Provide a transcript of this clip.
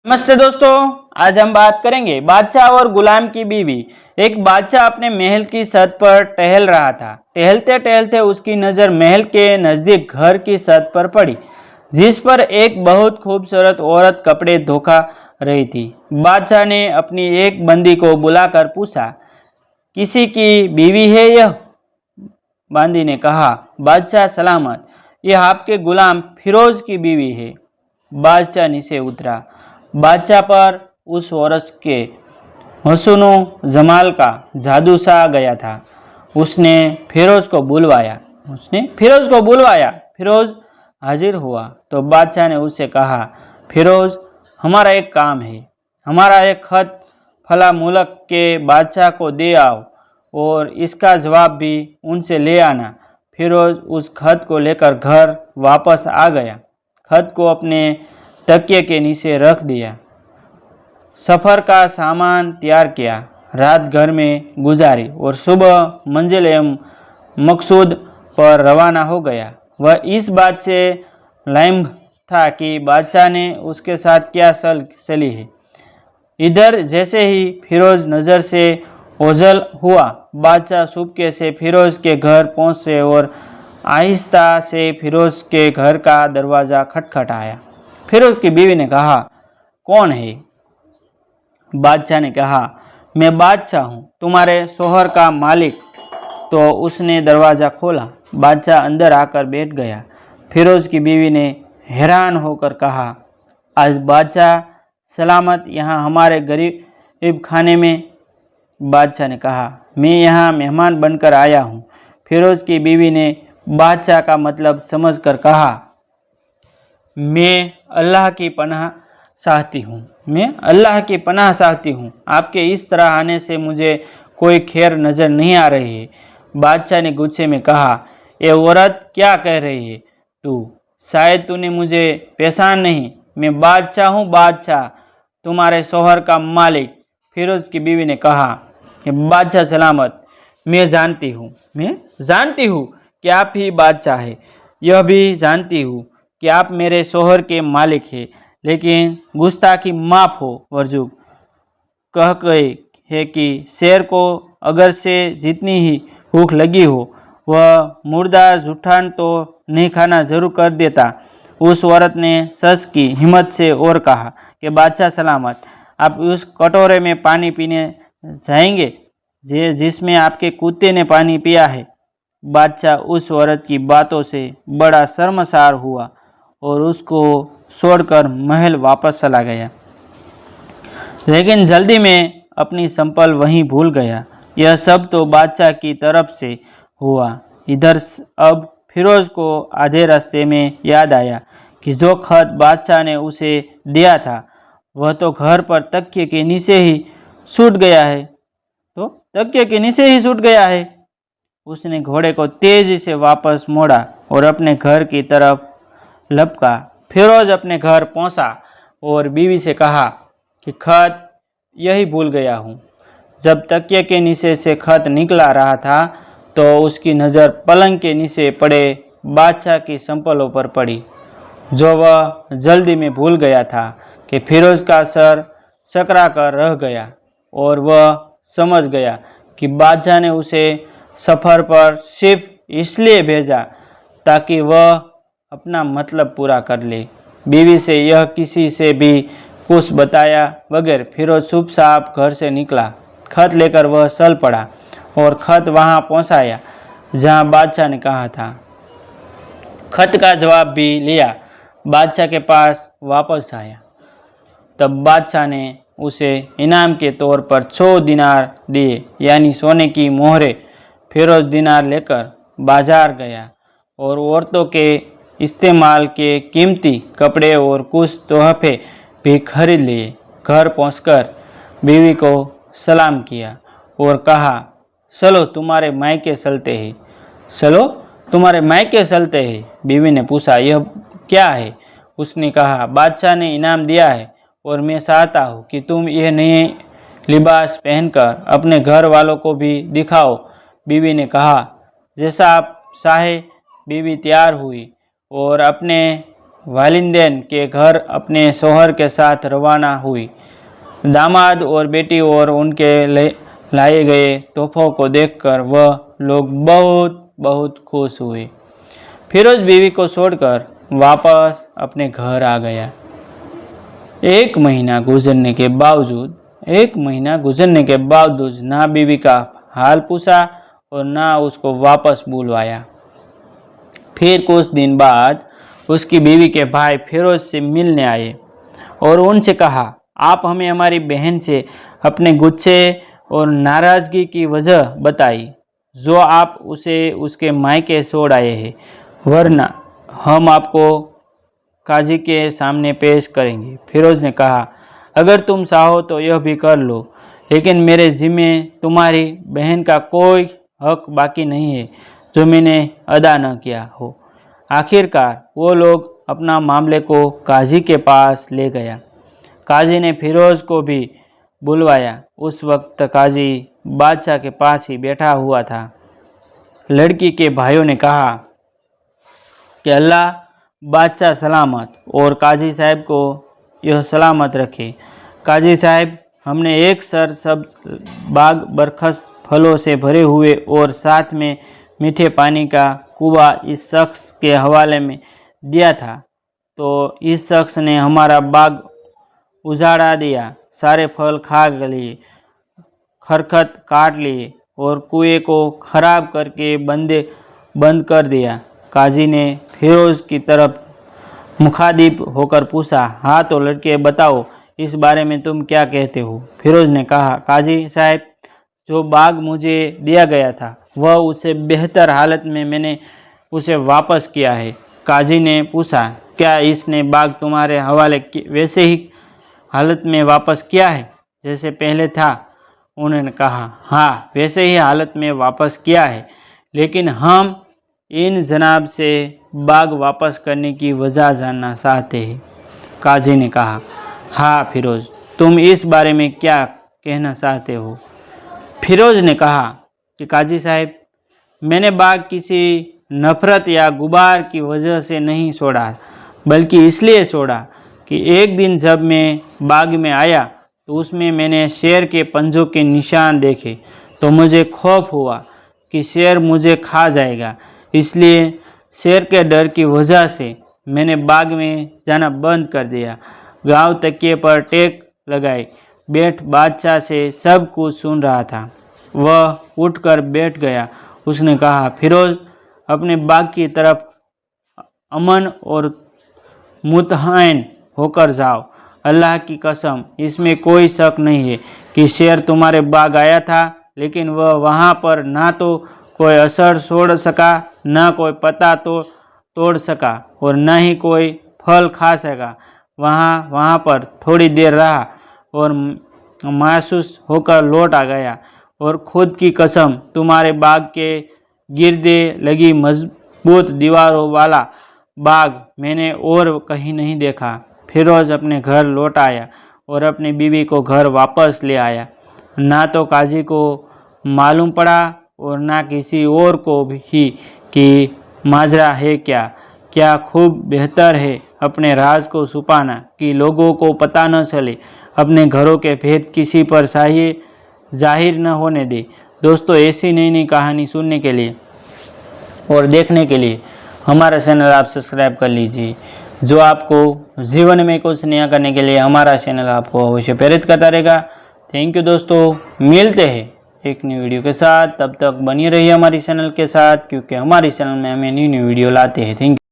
नमस्ते दोस्तों, आज हम बात करेंगे बादशाह और गुलाम की बीवी। एक बादशाह अपने महल की छत पर टहल रहा था। टहलते टहलते उसकी नज़र महल के नज़दीक घर की छत पर पड़ी, जिस पर एक बहुत खूबसूरत औरत कपड़े धोखा रही थी। बादशाह ने अपनी एक बंदी को बुलाकर पूछा, किसी की बीवी है यह? बंदी ने कहा, बादशाह सलामत, यह आपके गुलाम फिरोज की बीवी है। बादशाह नीचे उतरा। बादशाह पर उस औरत के हसनो जमाल का जादू सा गया था। उसने फिरोज को बुलवाया। फिरोज हाजिर हुआ तो बादशाह ने उससे कहा, फिरोज, हमारा एक काम है। हमारा एक खत फला मुल्क के बादशाह को दे आओ और इसका जवाब भी उनसे ले आना। फिरोज उस खत को लेकर घर वापस आ गया। खत को अपने तकिए के नीचे रख दिया। सफ़र का सामान तैयार किया, रात घर में गुजारी और सुबह मंजिल एवं मकसूद पर रवाना हो गया। वह इस बात से लाइम था कि बादशाह ने उसके साथ क्या चली है। इधर जैसे ही फिरोज नज़र से ओझल हुआ, बादशाह चुपके से फिरोज के घर पहुँचे और आहिस्ता से फिरोज के घर का दरवाज़ा खटखटाया। फिरोज की बीवी ने कहा, कौन है? बादशाह ने कहा, मैं बादशाह हूँ, तुम्हारे शोहर का मालिक। तो उसने दरवाज़ा खोला। बादशाह अंदर आकर बैठ गया। फिरोज की बीवी ने हैरान होकर कहा, आज बादशाह सलामत यहाँ हमारे गरीब खाने में? बादशाह ने कहा, मैं यहाँ मेहमान बनकर आया हूँ। फिरोज की बीवी ने बादशाह का मतलब समझकर कहा, मैं अल्लाह की पनाह चाहती हूँ। आपके इस तरह आने से मुझे कोई खैर नज़र नहीं आ रही है। बादशाह ने गुस्से में कहा, ये औरत क्या कह रही है तू? शायद तूने मुझे पहचान नहीं। मैं बादशाह हूँ, बादशाह, तुम्हारे शोहर का मालिक। फिरोज की बीवी ने कहा कि बादशाह सलामत, मैं जानती हूँ कि आप ही बादशाह है। यह भी जानती हूँ कि आप मेरे शोहर के मालिक हैं, लेकिन गुस्ताखी माफ़ हो वर्जुक कह गए है कि शेर को अगर से जितनी ही भूख लगी हो, वह मुर्दार जुठान तो नहीं खाना जरूर कर देता। उस औरत ने सच की हिम्मत से और कहा कि बादशाह सलामत, आप उस कटोरे में पानी पीने जाएंगे जिसमें आपके कुत्ते ने पानी पिया है। बादशाह उस औरत की बातों से बड़ा शर्मसार हुआ और उसको छोड़कर महल वापस चला गया, लेकिन जल्दी में अपनी संपल वहीं भूल गया। यह सब तो बादशाह की तरफ से हुआ। इधर अब फिरोज को आधे रास्ते में याद आया कि जो खत बादशाह ने उसे दिया था वह तो घर पर तकिए के नीचे ही छूट गया है। उसने घोड़े को तेजी से वापस मोड़ा और अपने घर की तरफ लपका। फिरोज अपने घर पहुंचा और बीवी से कहा कि खत यही भूल गया हूँ। जब तकिए के नीचे से खत निकला रहा था तो उसकी नज़र पलंग के नीचे पड़े बादशाह की संपलों पर पड़ी, जो वह जल्दी में भूल गया था कि फिरोज का सर सकरा कर रह गया और वह समझ गया कि बादशाह ने उसे सफ़र पर सिर्फ इसलिए भेजा ताकि वह अपना मतलब पूरा कर ले। बीवी से यह किसी से भी कुछ बताया बगैर फिरोज चुपचाप घर से निकला। खत लेकर वह चल पड़ा और खत वहां पहुंचाया जहां बादशाह ने कहा था। खत का जवाब भी लिया। बादशाह के पास वापस आया तब बादशाह ने उसे इनाम के तौर पर 100 दिनार दिए, यानी सोने की मोहरें। फिरोज दिनार लेकर बाजार गया और औरतों के इस्तेमाल के कीमती कपड़े और कुछ तोहफे भी खरीद लिए। घर पहुंचकर बीवी को सलाम किया और कहा, चलो तुम्हारे मायके चलते हैं। बीवी ने पूछा, यह क्या है? उसने कहा, बादशाह ने इनाम दिया है और मैं चाहता हूँ कि तुम यह नए लिबास पहनकर अपने घर वालों को भी दिखाओ। बीवी ने कहा, जैसा आप चाहे। बीवी तैयार हुई और अपने वालिदैन के घर अपने शौहर के साथ रवाना हुई। दामाद और बेटी और उनके लाए गए तोहफों को देखकर वह लोग बहुत बहुत खुश हुए। फिरोज बीवी को छोड़कर वापस अपने घर आ गया। एक महीना गुजरने के बावजूद ना बीवी का हाल पूछा और ना उसको वापस बुलवाया। फिर कुछ दिन बाद उसकी बीवी के भाई फिरोज से मिलने आए और उनसे कहा, आप हमें हमारी बहन से अपने गुस्से और नाराज़गी की वजह बताई जो आप उसे उसके मायके छोड़ आए हैं, वरना हम आपको काजी के सामने पेश करेंगे। फिरोज ने कहा, अगर तुम चाहो तो यह भी कर लो, लेकिन मेरे ज़िम्मे तुम्हारी बहन का कोई हक बाकी नहीं है जो मैंने अदा न किया हो। आखिरकार वो लोग अपना मामले को काजी के पास ले गया। काजी ने फिरोज को भी बुलवाया। उस वक्त काजी बादशाह के पास ही बैठा हुआ था। लड़की के भाइयों ने कहा कि अल्लाह बादशाह सलामत और काजी साहब को यह सलामत रखे। काजी साहब, हमने एक सर सब्ज बाग बरखस्त फलों से भरे हुए और साथ में मीठे पानी का कुआं इस शख्स के हवाले में दिया था, तो इस शख्स ने हमारा बाग उजाड़ा दिया, सारे फल खा लिए, खरखत काट लिए और कुएं को खराब करके बंद कर दिया। काजी ने फिरोज की तरफ मुखातिब होकर पूछा, हाँ तो लड़के बताओ, इस बारे में तुम क्या कहते हो? फिरोज ने कहा, काजी साहब, जो बाग मुझे दिया गया था वह उससे बेहतर हालत में मैंने उसे वापस किया है। काजी ने पूछा, क्या इसने बाग तुम्हारे हवाले वैसे ही हालत में वापस किया है जैसे पहले था? उन्होंने कहा, हाँ वैसे ही हालत में वापस किया है, लेकिन हम इन जनाब से बाग वापस करने की वजह जानना चाहते हैं। काजी ने कहा, हाँ फिरोज, तुम इस बारे में क्या कहना चाहते हो? फिरोज ने कहा कि काजी साहब, मैंने बाग किसी नफरत या गुबार की वजह से नहीं छोड़ा, बल्कि इसलिए छोड़ा कि एक दिन जब मैं बाग में आया तो उसमें मैंने शेर के पंजों के निशान देखे, तो मुझे खौफ हुआ कि शेर मुझे खा जाएगा। इसलिए शेर के डर की वजह से मैंने बाग में जाना बंद कर दिया। गांव तकिए पर टेक लगाई बैठ बादशाह से सब कुछ सुन रहा था। वह उठकर बैठ गया। उसने कहा, फिरोज, अपने बाग की तरफ अमन और मुतमईन होकर जाओ। अल्लाह की कसम, इसमें कोई शक नहीं है कि शेर तुम्हारे बाग आया था, लेकिन वह वहाँ पर ना तो कोई असर छोड़ सका, ना कोई पत्ता तोड़ सका और न ही कोई फल खा सका। वहाँ पर थोड़ी देर रहा और मायूस होकर लौट आ गया। और खुद की कसम, तुम्हारे बाग के गिरदे लगी मजबूत दीवारों वाला बाग मैंने और कहीं नहीं देखा। फिरोज अपने घर लौट आया और अपनी बीवी को घर वापस ले आया। ना तो काजी को मालूम पड़ा और ना किसी और को भी कि माजरा है क्या खूब बेहतर है अपने राज को छुपाना कि लोगों को पता न चले, अपने घरों के भेद किसी पर जाहिर न होने दे। दोस्तों, ऐसी नई नई कहानी सुनने के लिए और देखने के लिए हमारा चैनल आप सब्सक्राइब कर लीजिए, जो आपको जीवन में कुछ नया करने के लिए हमारा चैनल आपको अवश्य प्रेरित करता रहेगा। थैंक यू दोस्तों, मिलते हैं एक न्यू वीडियो के साथ। तब तक बनी रहिए हमारी चैनल के साथ, क्योंकि हमारी चैनल में हमें न्यू वीडियो लाते हैं। Thank you.